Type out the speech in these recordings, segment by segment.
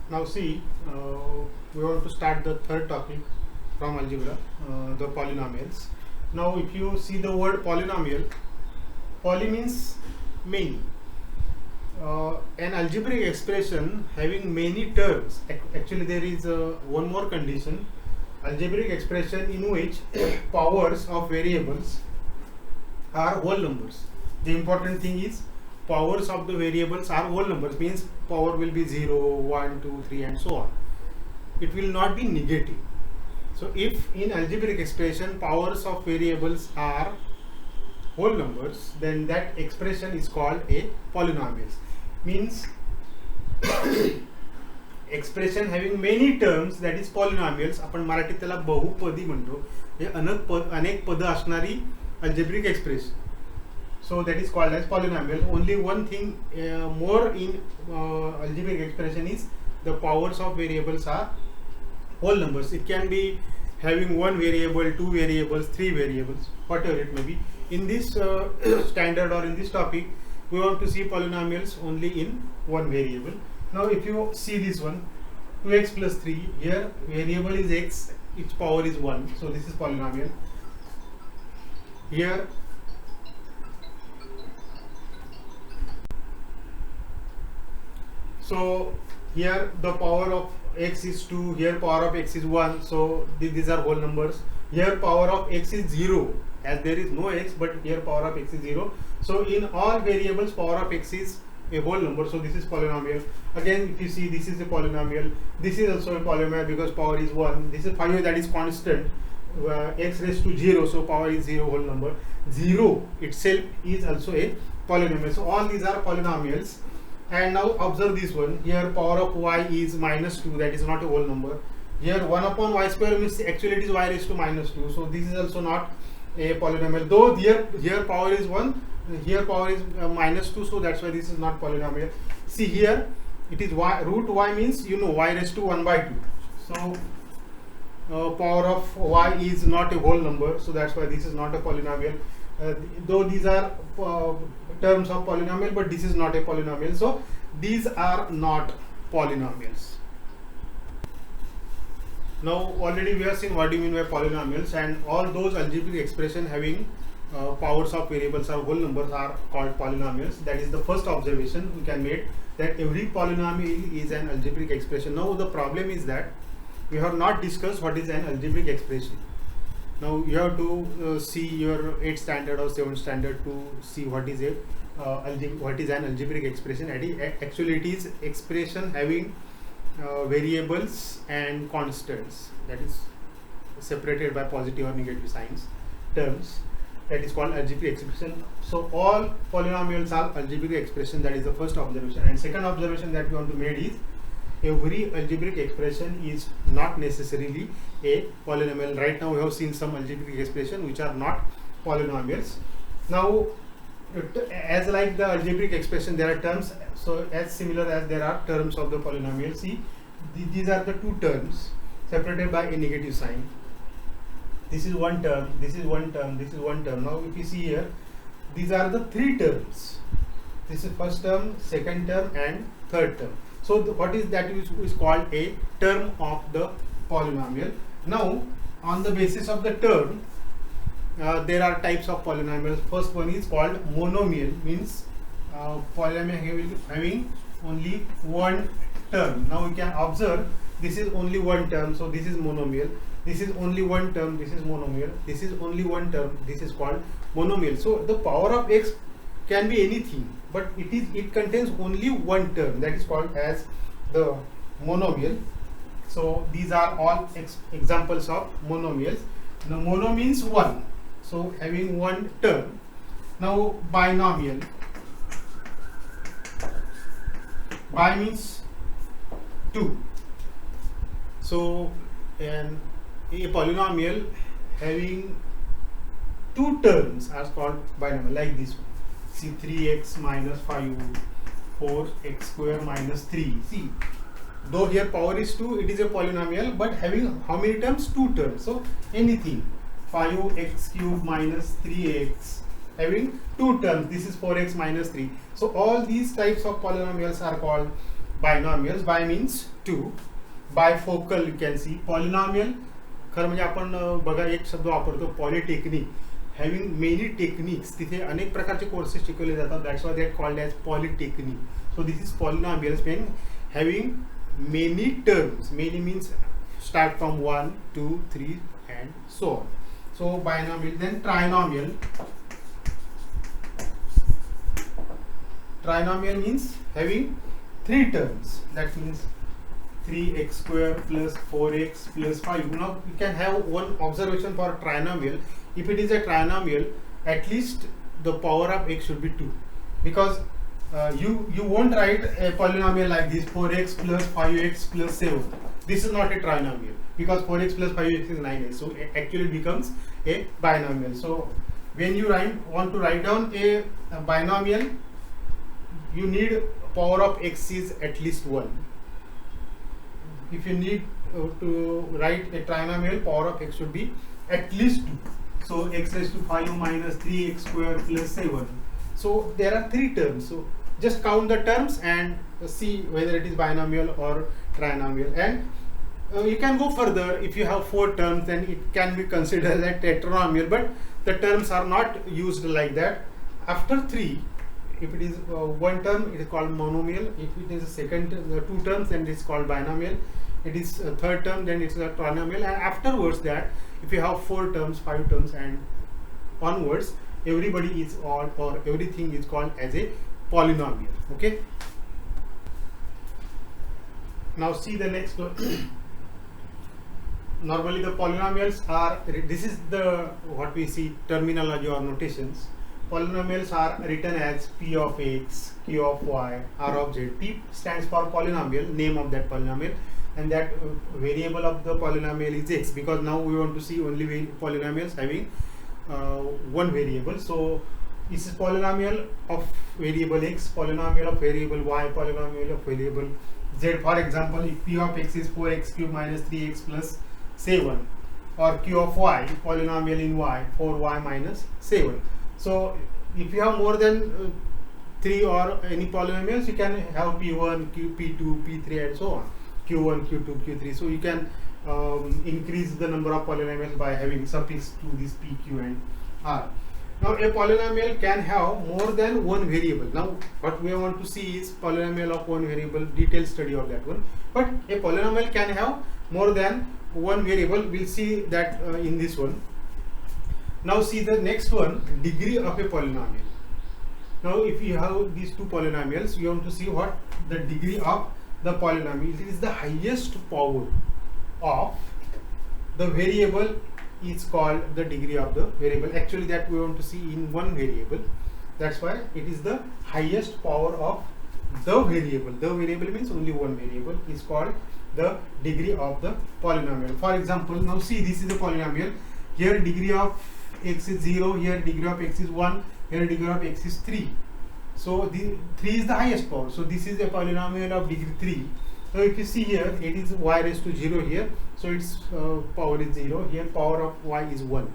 Now see, we want to start the third topic from algebra, the polynomials. Now if you see the word polynomial, poly means many. An algebraic expression having many terms. Actually there is one more condition. Algebraic expression in which powers of variables are whole numbers. The important thing is powers of the variables are whole numbers, means power will be 0, 1, 2, 3 and so on. It will not be negative. So if in algebraic expression powers of variables are whole numbers, then that expression is called a polynomial. Means expression having many terms, that is polynomials. आपण मराठीत त्याला बहुपदी म्हणतो. हे अनेक पद असणारी algebraic expression. So that is called as polynomial. Only one thing more in algebraic expression is the powers of variables are whole numbers. It can be having one variable, two variables, three variables, whatever it may be. In this standard or in this topic, we want to see polynomials only in one variable. Now if you see this one, 2x plus 3, here variable is x, its power is 1, so this is polynomial. Here so here the power of x is 2, here power of x is 1, so these are whole numbers. Here power of x is 0, as there is no x, but here power of x is 0. So in all variables power of x is a whole number, so this is polynomial. Again if you see, this is a polynomial, this is also a polynomial because power is 1. This is 5, that is constant, x raised to 0, so power is 0 whole number. 0 itself is also a polynomial. So all these are polynomials. And now observe this one, here power of y is minus 2, that is not a whole number. Here 1 upon y square means actually it is y raised to minus 2, so this is also not a polynomial. Though here power is 1, here power is minus 2, so that's why this is not polynomial. See here it is y, root y means y raised to 1 by 2. So power of y is not a whole number, so that's why this is not a polynomial. Though these are terms of polynomial, but this is not a polynomial, so these are not polynomials. Now already we have seen what do you mean by polynomials, and all those algebraic expression having powers of variables or whole numbers are called polynomials. That is the first observation we can make, that every polynomial is an algebraic expression. Now the problem is that we have not discussed what is an algebraic expression. Now you have to see your 8th standard or 7th standard to see what is an algebraic expression. Actually it is expression having variables and constants, that is separated by positive or negative signs, terms, that is called algebraic expression. So all polynomials are algebraic expression. That is the first observation. And second observation that we want to make is every algebraic expression is not necessarily a polynomial. Right now we have seen some algebraic expression which are not polynomials. Now as like the algebraic expression there are terms, so as similar as there are terms of the polynomial. See, these are the two terms separated by a negative sign. This is one term, this is one term, this is one term. Now if you see here, these are the three terms. This is first term, second term and third term. So what is that is called a term of the polynomial. Now on the basis of the term, there are types of polynomials. First one is called monomial, means polynomial having only one term. Now you can observe this is only one term, so this is monomial. This is only one term, this is monomial. This is only one term, this is called monomial. So the power of x can be anything, but it contains only one term, that is called as the monomial. So these are all examples of monomials. Now mono means one, so having one term. Now binomial, bi means two. So a polynomial having two terms are called binomial, like this one. See, 3x minus 5, 4x square minus 3. See, though here power is 2, it is a polynomial, but having how many terms? Two terms. So anything, 5x cube minus 3x, having two terms. This is 4x minus 3. So all these types of polynomials are called binomials. Bi means two. Bifocal you can see. Polynomial खरं म्हणजे आपण बघा एक शब्द वापरतो polytechnic. Having many techniques, तिथे अनेक प्रकारचे कोर्सेस शिकवले जातात. That's why that called as polytechnic. So this is polynomials mean having many terms. Many means start from 1 2 3 and so on. So binomial. Then trinomial. Trinomial means having three terms. That means 3x square plus 4x plus 5. Now you can have one observation for a trinomial. If it is a trinomial, at least the power of x should be 2, because you won't write a polynomial like this 4x plus 5x plus 7. This is not a trinomial, because 4x plus 5x is 9x. So it actually becomes a binomial. So when you want to write down a binomial, you need power of x is at least 1. If you need to write a trinomial, power of x should be at least 2. So x raised to 5 minus 3x square plus 7. So there are three terms. So just count the terms and see whether it is binomial or trinomial. And you can go further. If you have 4 terms, then it can be considered as tetranomy. But the terms are not used like that. After 3, if it is one term, it is called monomial. If it is a second 2 terms, then it is called binomial. It is a third term, then it's a trinomial. And afterwards that, if you have 4 terms, 5 terms and onwards, everybody is all or everything is called as a polynomial. Okay. Now see the next one. Normally the polynomials are, this is the what we see terminology or notations. Polynomials are written as p of x, q of y, r of z. P stands for polynomial, name of that polynomial, and that variable of the polynomial is x, because now we want to see only polynomials having one variable. So this is polynomial of variable x, polynomial of variable y, polynomial of variable z. For example, if p of x is 4x cube minus 3x plus 7, or q of y, polynomial in y, 4y minus 7. So if you have more than 3 or any polynomials, you can have p1, p2, p3 and so on. q1, q2, q3. So you can increase the number of polynomials by having suffix to this p, q and r. Now a polynomial can have more than one variable. Now what we want to see is polynomial of one variable, detailed study of that one. But a polynomial can have more than one variable. We'll see that in this one. Now see the next one, degree of a polynomial. Now if you have these two polynomials, you want to see what the degree of the polynomial. It is the highest power of the variable is called the degree of the variable. Actually that we want to see in one variable. That's why it is the highest power of the variable. The variable means only one variable is called the degree of the polynomial. For example, now see, this is a polynomial. Here degree of x is 0, here degree of x is 1, here degree of x is 3. So the 3 is the highest power. So this is a polynomial of degree 3. So if you see here, it is y raised to 0 here. So its power is 0. Here power of y is 1.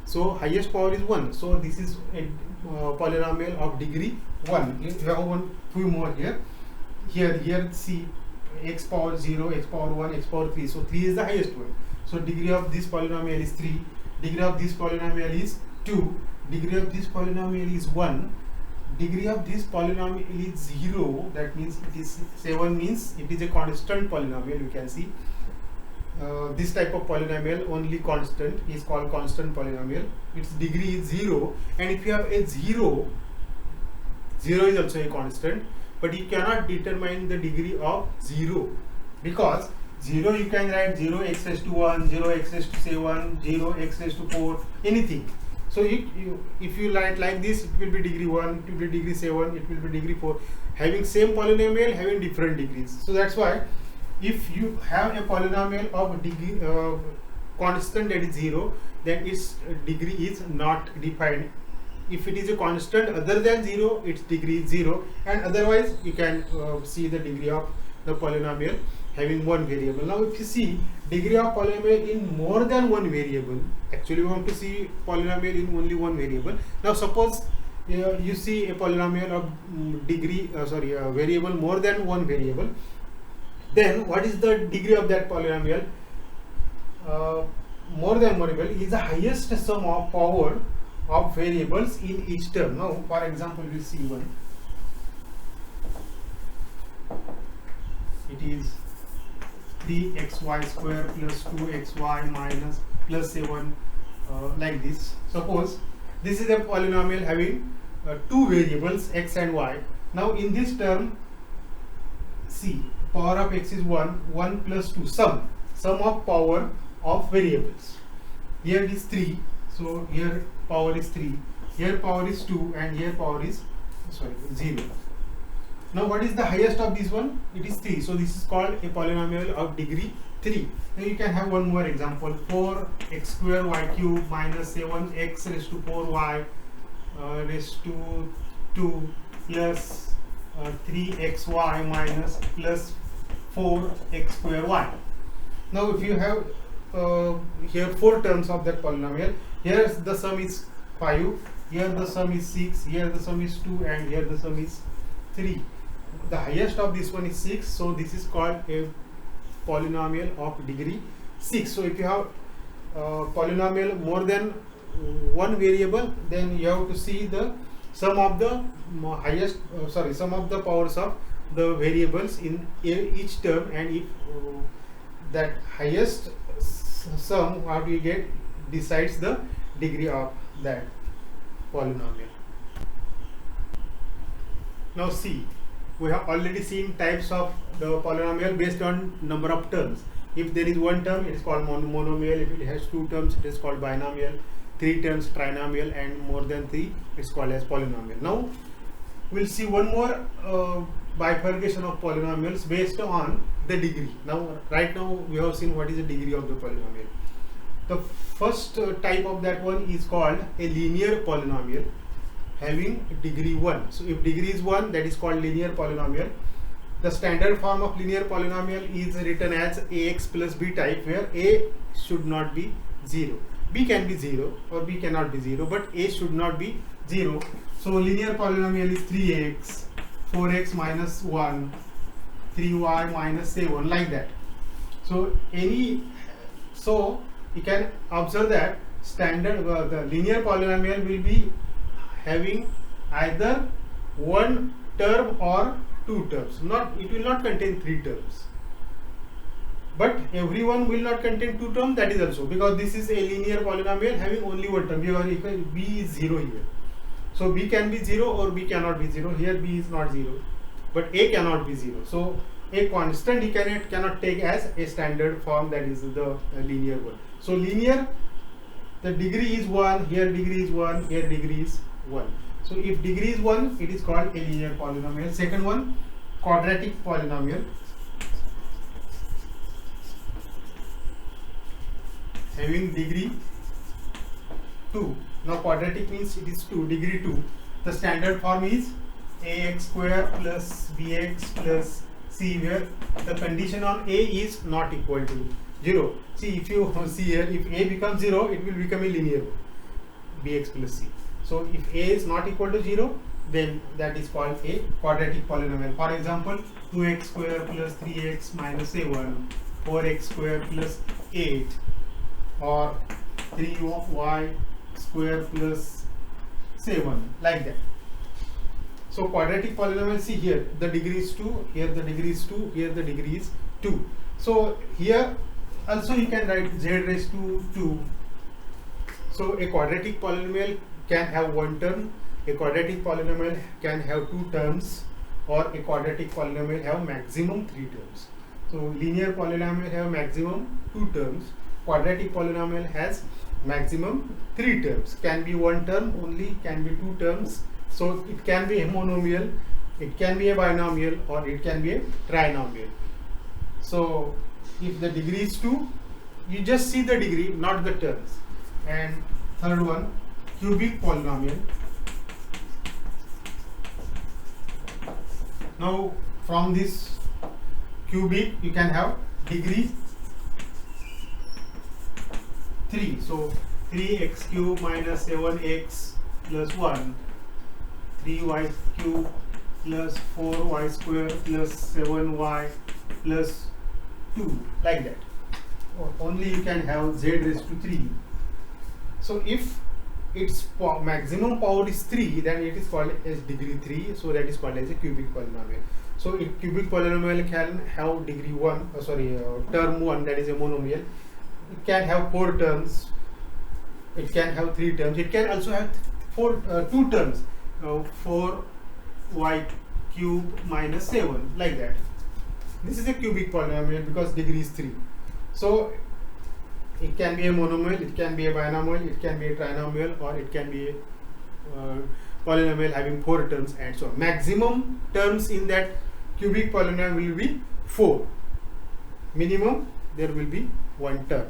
So highest power is 1. So this is a polynomial of degree 1. You have one few more here. Here see x power 0, x power 1, x power 3. So 3 is the highest one. So degree of this polynomial is 3. Degree of this polynomial is 2. Degree of this polynomial is 1. Degree of this polynomial is 0. That means it is 7, means it is a constant polynomial. You can see this type of polynomial, only constant, is called constant polynomial. Its degree is 0. And if you have a 0, 0 is also a constant, but you cannot determine the degree of 0, because 0 you can write 0 x raised to 1, 0 x raised to 7, 0 x raised to 4, anything. So if you write like this, it will be degree 1, it will be degree 7, it will be degree 4, having same polynomial having different degrees. So that's why if you have a polynomial of degree constant that is 0, then its degree is not defined. If it is a constant other than 0, its degree is 0, and otherwise you can see the degree of the polynomial having one variable. Now if you see degree of polynomial in more than one variable, actually we want to see polynomial in only one variable. Now suppose you see a polynomial of variable more than one variable, then what is the degree of that polynomial? More than one variable is the highest sum of power of variables in each term. Now, for example, we see one. It is 3xy square plus 2xy minus plus 7, like this. Suppose this is a polynomial having two variables x and y. Now in this term, see, power of x is 1, 1 plus 2, sum of power of variables. Here it is 3, so here power is 3, here power is 2, and here power is 0. Now what is the highest of this one? It is 3. So this is called a polynomial of degree 3. Now you can have one more example. 4x square y cube minus 7x raised to 4y raised to 2 plus 3xy minus plus 4x square y. Now if you have here 4 terms of that polynomial, here the sum is 5, here the sum is 6, here the sum is 2, and here the sum is 3. The highest of this one is 6, so this is called a polynomial of degree 6. So if you have polynomial more than one variable, then you have to see the sum of the sum of the powers of the variables in each term, and if that highest sum what we get decides the degree of that polynomial. Now see, we have already seen types of the polynomial based on number of terms. If there is one term, it is called monomial. If it has 2 terms, it is called binomial. 3 terms, trinomial, and more than 3, it is called as polynomial. Now we'll see one more bifurcation of polynomials based on the degree. Now right now we have seen what is the degree of the polynomial. The first type of that one is called a linear polynomial having degree 1. So if degree is 1, that is called linear polynomial. The standard form of linear polynomial is written as ax plus b type, where a should not be 0. B can be 0 or b cannot be 0, but a should not be 0. So linear polynomial is 3x, 4x minus 1, 3y minus 7, like that. So you can observe that standard the linear polynomial will be having either one term or 2 terms. It will not contain 3 terms. But every one will not contain 2 terms, that is also because this is a linear polynomial having only one term, because b is 0 here. So b can be 0 or b cannot be 0. Here b is not 0, but a cannot be 0. So a constant he cannot take as a standard form, that is the linear one. So linear, the degree is 1, here degree is 1, here degree is 1. So if degree is 1, it is called a linear polynomial. Second one, quadratic polynomial having degree 2. Now quadratic means it is 2, degree 2. The standard form is ax square plus bx plus c, where the condition on a is not equal to 0. See, if you see here, if a becomes 0, it will become a linear bx plus c. So if a is not equal to 0, then that is called a quadratic polynomial. For example, 2x square plus 3x minus 7, 4x square plus 8, or 3y square plus 7, like that. So quadratic polynomial, see here the degree is 2, here the degree is 2, here the degree is 2. So here also you can write z raised to 2. So a quadratic polynomial can have one term, a quadratic polynomial can have 2 terms, or a quadratic polynomial have maximum 3 terms. So linear polynomial have maximum 2 terms, quadratic polynomial has maximum 3 terms. Can be one term only, can be 2 terms. So it can be a monomial, it can be a binomial, or it can be a trinomial. So if the degree is 2, you just see the degree, not the terms. And third one, cubic polynomial. Now from this cubic you can have degree 3. So 3x cube minus 7x plus 1 3y cube plus 4y square plus 7y plus 2, like that. Only you can have z raised to 3. So if its maximum power is 3, then it is called as degree 3, so that is called as a cubic polynomial. So a cubic polynomial can have degree 1, term 1, that is a monomial. It can have 4 terms, it can have 3 terms, it can also have 2 terms, 4y cube minus 7, like that. This is a cubic polynomial because degree is 3. So it can be a monomial, it can be a binomial, it can be a trinomial, or it can be a polynomial having 4 terms and so on. Maximum terms in that cubic polynomial will be 4. Minimum there will be 1 term.